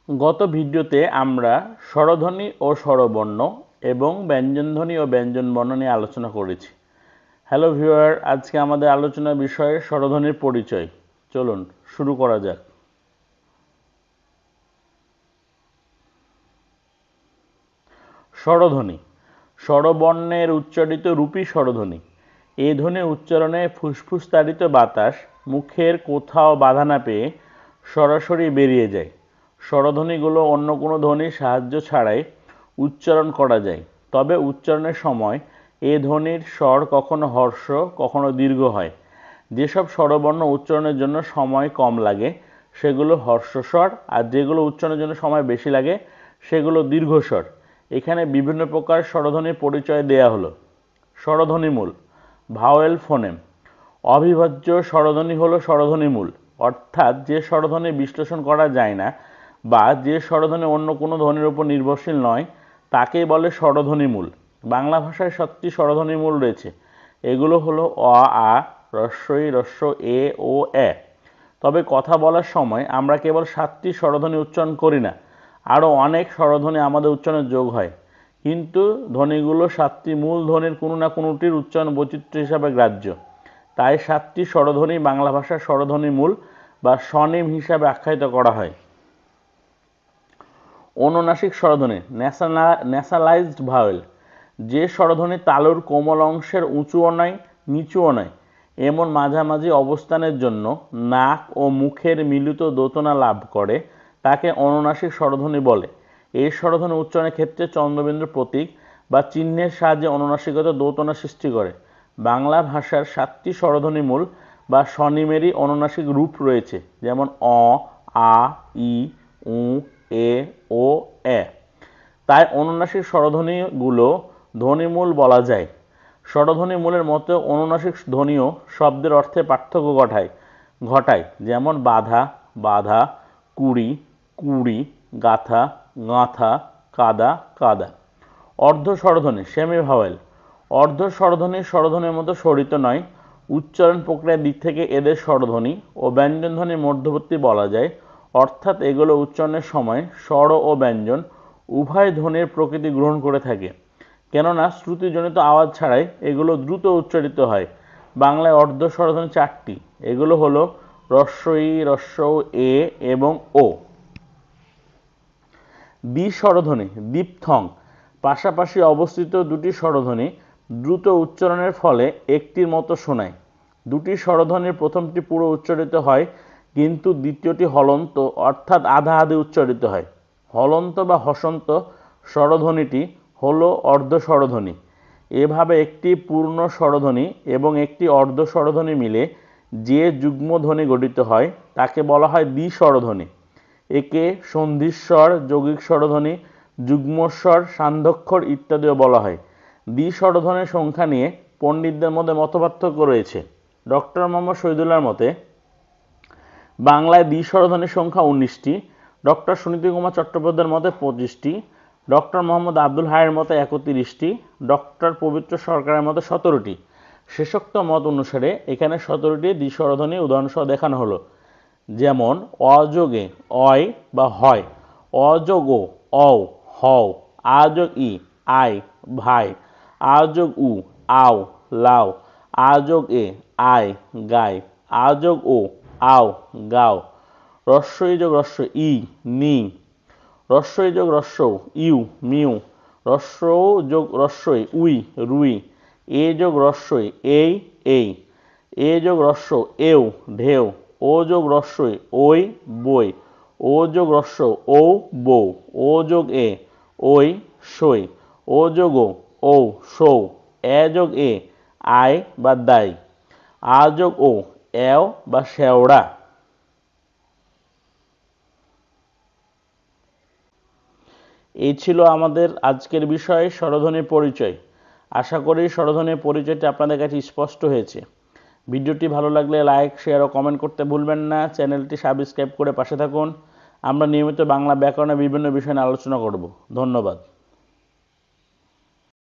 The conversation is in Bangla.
গত ভিডিওতে আমরা স্বরধ্বনি ও স্বরবর্ণ এবং ব্যঞ্জনধ্বনি ও ব্যঞ্জনবর্ণ নিয়ে আলোচনা করেছি। হ্যালো ভিউয়ার, আজকে আমাদের আলোচনার বিষয় স্বরধ্বনির পরিচয়। চলুন শুরু করা যাক। স্বরধ্বনি স্বরবর্ণের উচ্চারিত রূপী স্বরধ্বনি। এই ধ্বনির উচ্চারণে ফুসফুস তাড়িত বাতাস মুখের কোথাও বাধা না পেয়ে সরাসরি বেরিয়ে যায়। স্বরধ্বনিগুলো অন্য কোনো ধ্বনির সাহায্য ছাড়াই উচ্চারণ করা যায়, তবে উচ্চারণের সময় এ ধ্বনির স্বর কখনো হর্ষ কখনো দীর্ঘ হয়। যেসব স্বরবর্ণ উচ্চারণের জন্য সময় কম লাগে সেগুলো হর্ষস্বর, আর যেগুলো উচ্চারণের জন্য সময় বেশি লাগে সেগুলো দীর্ঘস্বর। এখানে বিভিন্ন প্রকার স্বরধ্বনির পরিচয় দেয়া হলো। স্বরধ্বনিমূল ভাওয়েল ফোনেম। অবিভাজ্য স্বরধ্বনি হলো স্বরধ্বনিমূল, অর্থাৎ যে স্বরধ্বনি বিশ্লেষণ করা যায় না বা যে স্বরধ্বনি অন্য কোনো ধ্বনির উপর নির্ভরশীল নয় তাকেই বলে স্বরধ্বনিমূল। বাংলা ভাষায় 7টি স্বরধ্বনিমূল রয়েছে। এগুলো হলো অ, আ, ই, এ, ও, এ। তবে কথা বলার সময় আমরা কেবল 7টি স্বরধ্বনি উচ্চারণ করি না, আরও অনেক স্বরধ্বনি আমাদের উচ্চারণে যোগ হয়, কিন্তু ধ্বনিগুলো 7টি মূল ধ্বনির কোনো না কোনোটির উচ্চারণ বৈচিত্র্য হিসাবে গ্রাহ্য। তাই 7টি স্বরধ্বনি বাংলা ভাষার স্বরধ্বনিমূল বা স্বনিম হিসাবে আখ্যায়িত করা হয়। অনুনাসিক স্বরধ্বনি ন্যাসালাইজড ভাওয়েল। যে স্বরধ্বনি তালুর কোমল অংশের উঁচুও নয় নিচুও নয়, এমন মাঝামাঝি অবস্থানের জন্য নাক ও মুখের মিলিত দোতনা লাভ করে তাকে অনুনাসিক স্বরধ্বনি বলে। এই স্বরধ্বনি উচ্চারণের ক্ষেত্রে চন্দ্রবিন্দুর প্রতীক বা চিহ্নের সাহায্যে অনুনাসিকতা দোতনা সৃষ্টি করে। বাংলা ভাষার 7টি স্বরধ্বনিমূল বা স্বনিমেরই অনুনাসিক রূপ রয়েছে, যেমন অ, আ, ই, উ, এ, ও, এ। তাই অনুনাসিক স্বরধ্বনিগুলো ধ্বনিমূল বলা যায়। স্বরধ্বনিমূলের মতো অনুনাসিক ধ্বনিও শব্দের অর্থে পার্থক্য ঘটায়, যেমন বাধা, বাধা, কুড়ি, কুড়ি, গাথা, গাঁথা, কাদা, কাদা। অর্ধ স্বরধ্বনি সেমি ভাওয়েল। অর্ধ স্বরধ্বনি স্বরধ্বনির মতো স্বরিত নয়। উচ্চারণ প্রক্রিয়ার দিক থেকে এদের স্বরধ্বনি ও ব্যঞ্জনধ্বনির মধ্যবর্তী বলা যায়, অর্থাৎ এগুলো উচ্চারণের সময় স্বর ও ব্যঞ্জন উভয় ধ্বনির প্রকৃতি গ্রহণ করে থাকে, কেননা শ্রুতিজনিত আওয়াজ ছাড়াই এগুলো দ্রুত উচ্চারিত হয়। বাংলায় অর্ধ স্বরধ্বনি 4টি। এগুলো হলো ই, এ এবং ও। দ্বি-স্বরধ্বনি দিপথং। পাশাপাশি অবস্থিত দুটি স্বরধ্বনি দ্রুত উচ্চারণের ফলে একটির মতো শোনায়। দুটি স্বরধ্বনির প্রথমটি পুরো উচ্চারিত হয়, কিন্তু দ্বিতীয়টি হলন্ত অর্থাৎ আধা আধি উচ্চারিত হয়। হলন্ত বা হসন্ত স্বরধ্বনিটি হলো অর্ধ স্বরধ্বনি। এভাবে একটি পূর্ণ স্বরধ্বনি এবং একটি অর্ধ স্বরধ্বনি মিলে যে যুগ্ম ধ্বনি গঠিত হয় তাকে বলা হয় দ্বি-স্বরধ্বনি। একে সন্ধিস্বর, যৌগিক স্বরধ্বনি, যুগ্মস্বর, সান্ধ্যক্ষর ইত্যাদিও বলা হয়। দ্বি-স্বরধ্বনির সংখ্যা নিয়ে পণ্ডিতদের মধ্যে মতপার্থক্য রয়েছে। ডক্টর মোহাম্মদ শহীদুল্লাহর মতে বাংলায় দ্বি-স্বরধ্বনির সংখ্যা 19টি, ডক্টর সুনীতি কুমার চট্টোপাধ্যায়ের মতে 25টি, ডক্টর মোহাম্মদ আব্দুল হাইয়ের মতে 31টি, ডক্টর পবিত্র সরকারের মতে 17টি। শেষোক্ত মত অনুসারে এখানে 17টি দ্বি-স্বরধ্বনি উদাহরণসহ দেখানো হলো, যেমন অযোগে অয় বা হয়, অযোগ ও অও হও, আযোগ ই আয় ভাই, আযোগ উ আও লাও, আযোগ এ আয় গায়, আযোগ ও আও গাও, রস্বই যোগ রস্ব ই নি, রস্বই যোগ রস্ব ইউ মিউ, রস্ব যোগ রস্বই উই রুই, এ যোগ রস্বই এই এই, এ যোগ রস্ব এও ঢেউ, ও যোগ রস্বই ওই বই, ও যোগ রস্ব ও বউ, ও যোগ এ ওই সই, ও যোগ ও সৌ, এ যোগ এ আয় বা দায়, আ যোগ ও এও বা শেওড়া। এই ছিল আমাদের আজকের বিষয় স্বরধ্বনির পরিচয়। আশা করি স্বরধ্বনির পরিচয়টি আপনাদের কাছে স্পষ্ট হয়েছে। ভিডিওটি ভালো লাগলে লাইক, শেয়ার ও কমেন্ট করতে ভুলবেন না। চ্যানেলটি সাবস্ক্রাইব করে পাশে থাকুন। আমরা নিয়মিত বাংলা ব্যাকরণের বিভিন্ন বিষয় নিয়ে আলোচনা করব। ধন্যবাদ।